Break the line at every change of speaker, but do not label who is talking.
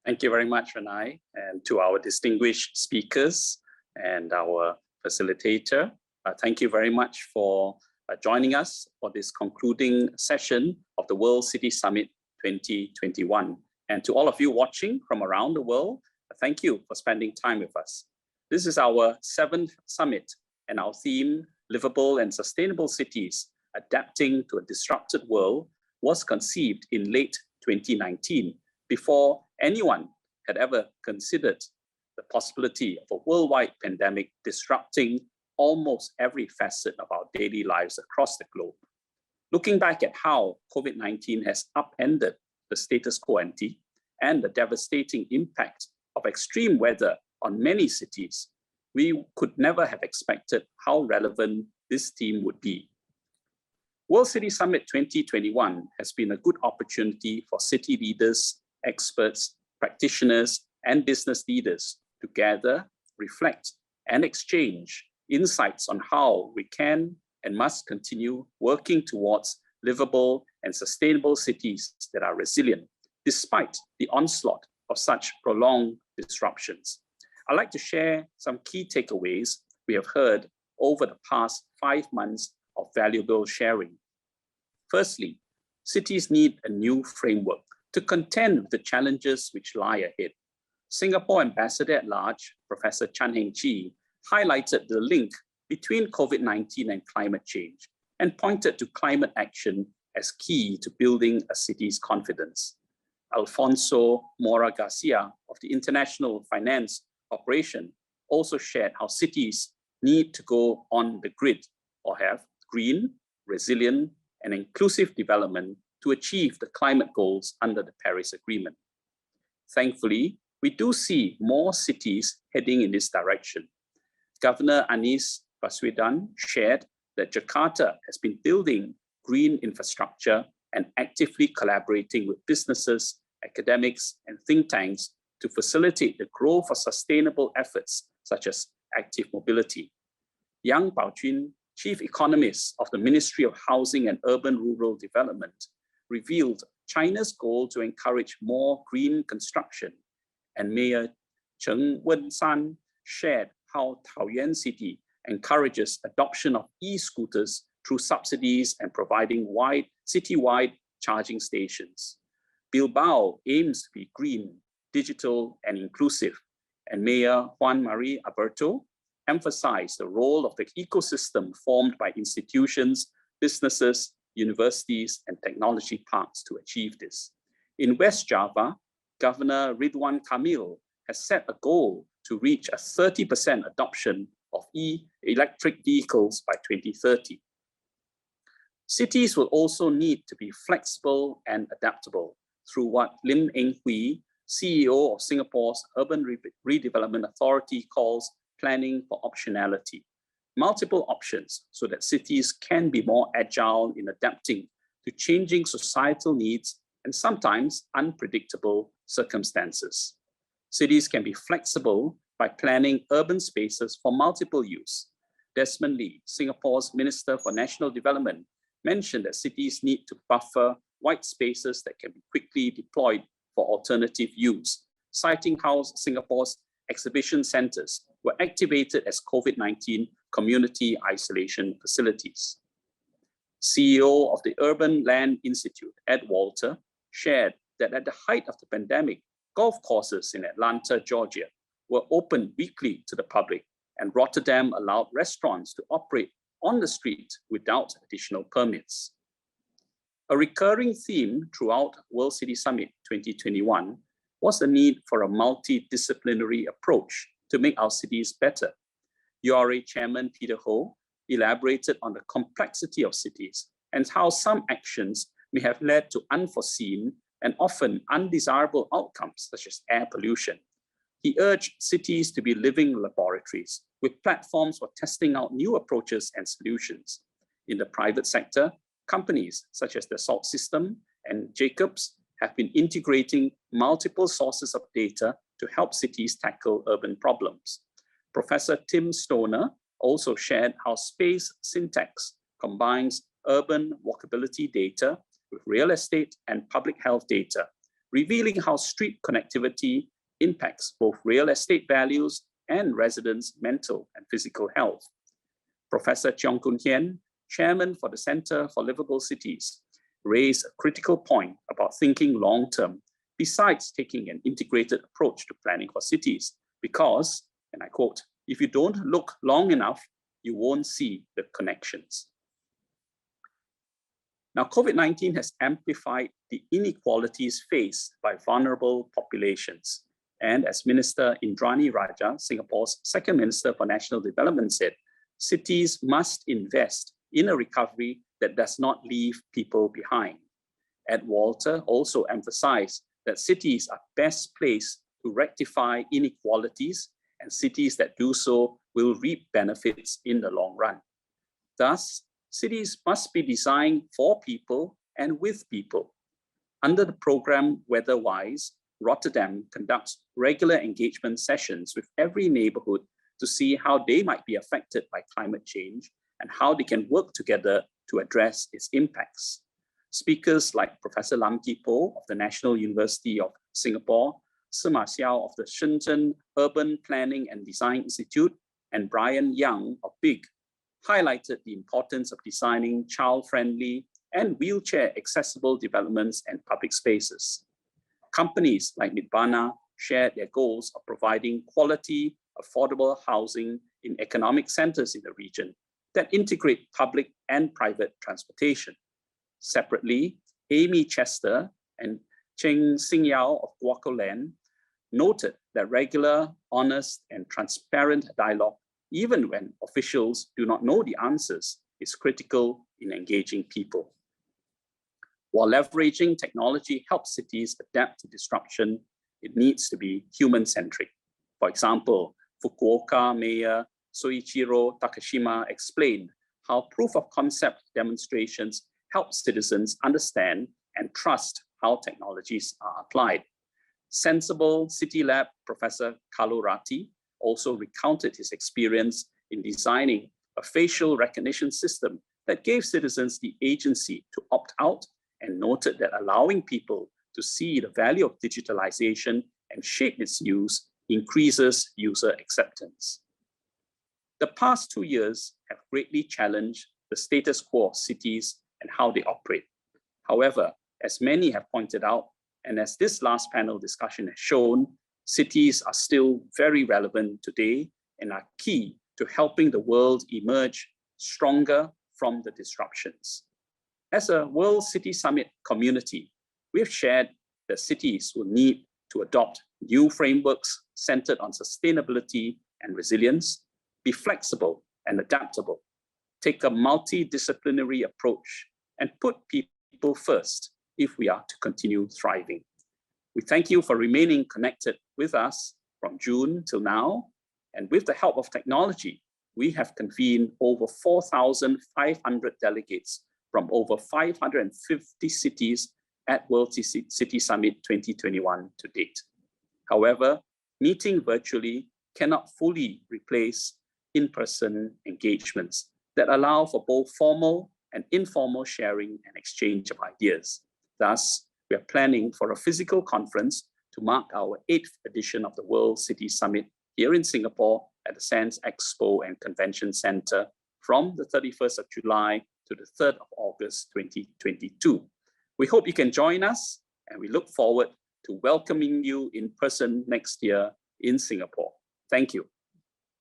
Thank you very much, Renai, and to our distinguished speakers and our facilitator. Thank you very much for joining us for this concluding session of the World City Summit 2021. And to all of you watching from around the world, thank you for spending time with us. This is our 7th summit, and our theme, Livable and Sustainable Cities, Adapting to a Disrupted World, was conceived in late 2019, before anyone had ever considered the possibility of a worldwide pandemic disrupting almost every facet of our daily lives across the globe. Looking back at how COVID-19 has upended the status quo ante and the devastating impact of extreme weather on many cities, we could never have expected how relevant this theme would be. World City Summit 2021 has been a good opportunity for city leaders, experts, practitioners, and business leaders to gather, reflect, and exchange insights on how we can and must continue working towards livable and sustainable cities that are resilient, despite the onslaught of such prolonged disruptions. I'd like to share some key takeaways we have heard over the past 5 months of valuable sharing. Firstly, cities need a new framework to contend with the challenges which lie ahead. Singapore Ambassador at Large, Professor Chan Heng Chee, highlighted the link between COVID-19 and climate change and pointed to climate action as key to building a city's confidence. Alfonso Mora Garcia of the International Finance Corporation also shared how cities need to go on the grid or have green, resilient, and inclusive development to achieve the climate goals under the Paris Agreement. Thankfully, we do see more cities heading in this direction. Governor Anies Baswedan shared that Jakarta has been building green infrastructure and actively collaborating with businesses, academics, and think tanks to facilitate the growth of sustainable efforts such as active mobility. Yang Baojun, Chief Economist of the Ministry of Housing and Urban-Rural Development, revealed China's goal to encourage more green construction, and Mayor Cheng Wen-san shared how Taoyuan City encourages adoption of e-scooters through subsidies and providing citywide charging stations. Bilbao aims to be green, digital, and inclusive, and Mayor Juan Marie Alberto emphasized the role of the ecosystem formed by institutions, businesses, universities, and technology parks to achieve this. In West Java, Governor Ridwan Kamil has set a goal to reach a 30% adoption of electric vehicles by 2030. Cities will also need to be flexible and adaptable through what Lim Eng Hui, CEO of Singapore's Urban Redevelopment Authority, calls planning for optionality. Multiple options so that cities can be more agile in adapting to changing societal needs and sometimes unpredictable circumstances. Cities can be flexible by planning urban spaces for multiple use. Desmond Lee, Singapore's Minister for National Development, mentioned that cities need to buffer white spaces that can be quickly deployed for alternative use, citing how Singapore's exhibition centers were activated as COVID-19 community isolation facilities. CEO of the Urban Land Institute, Ed Walter, shared that at the height of the pandemic, golf courses in Atlanta, Georgia, were open weekly to the public, and Rotterdam allowed restaurants to operate on the street without additional permits. A recurring theme throughout World City Summit 2021 was the need for a multidisciplinary approach to make our cities better. URA Chairman Peter Ho elaborated on the complexity of cities and how some actions may have led to unforeseen and often undesirable outcomes such as air pollution. He urged cities to be living laboratories with platforms for testing out new approaches and solutions. In the private sector, companies such as the Salt System and Jacobs have been integrating multiple sources of data to help cities tackle urban problems. Professor Tim Stoner also shared how Space Syntax combines urban walkability data with real estate and public health data, revealing how street connectivity impacts both real estate values and residents' mental and physical health. Professor Cheong Koon Hien, chairman for the Center for Liveable Cities, raised a critical point about thinking long-term, besides taking an integrated approach to planning for cities, because, and I quote, "If you don't look long enough, you won't see the connections." Now, COVID-19 has amplified the inequalities faced by vulnerable populations. And as Minister Indrani Raja, Singapore's second Minister for National Development, said, cities must invest in a recovery that does not leave people behind. Ed Walter also emphasized that cities are best placed to rectify inequalities, and cities that do so will reap benefits in the long run. Thus, cities must be designed for people and with people. Under the program Weatherwise, Rotterdam conducts regular engagement sessions with every neighborhood to see how they might be affected by climate change and how they can work together to address its impacts. Speakers like Professor Lam Ki Po of the National University of Singapore, Sima Xiao of the Shenzhen Urban Planning and Design Institute, and Brian Young of BIG highlighted the importance of designing child-friendly and wheelchair-accessible developments and public spaces. Companies like Nitbana shared their goals of providing quality, affordable housing in economic centers in the region that integrate public and private transportation. Separately, Amy Chester and Cheng Sing Yao of Guacoland noted that regular, honest, and transparent dialogue, even when officials do not know the answers, is critical in engaging people. While leveraging technology helps cities adapt to disruption, it needs to be human-centric. For example, Fukuoka Mayor Soichiro Takashima explained how proof of concept demonstrations help citizens understand and trust how technologies are applied. Sensible City Lab Professor Kalu Ratti also recounted his experience in designing a facial recognition system that gave citizens the agency to opt out, and noted that allowing people to see the value of digitalization and shape its use increases user acceptance. The past 2 years have greatly challenged the status quo of cities and how they operate. However, as many have pointed out, and as this last panel discussion has shown, cities are still very relevant today and are key to helping the world emerge stronger from the disruptions. As a World City Summit community, we have shared that cities will need to adopt new frameworks centered on sustainability and resilience, be flexible and adaptable, take a multidisciplinary approach, and put people first if we are to continue thriving. We thank you for remaining connected with us from June till now, and with the help of technology, we have convened over 4,500 delegates from over 550 cities at World City Summit 2021 to date. However, meeting virtually cannot fully replace in-person engagements that allow for both formal and informal sharing and exchange of ideas. Thus, we are planning for a physical conference to mark our 8th edition of the World City Summit here in Singapore at the Sands Expo and Convention Center from the 31st of July to the 3rd of August 2022. We hope you can join us, and we look forward to welcoming you in person next year in Singapore. Thank you.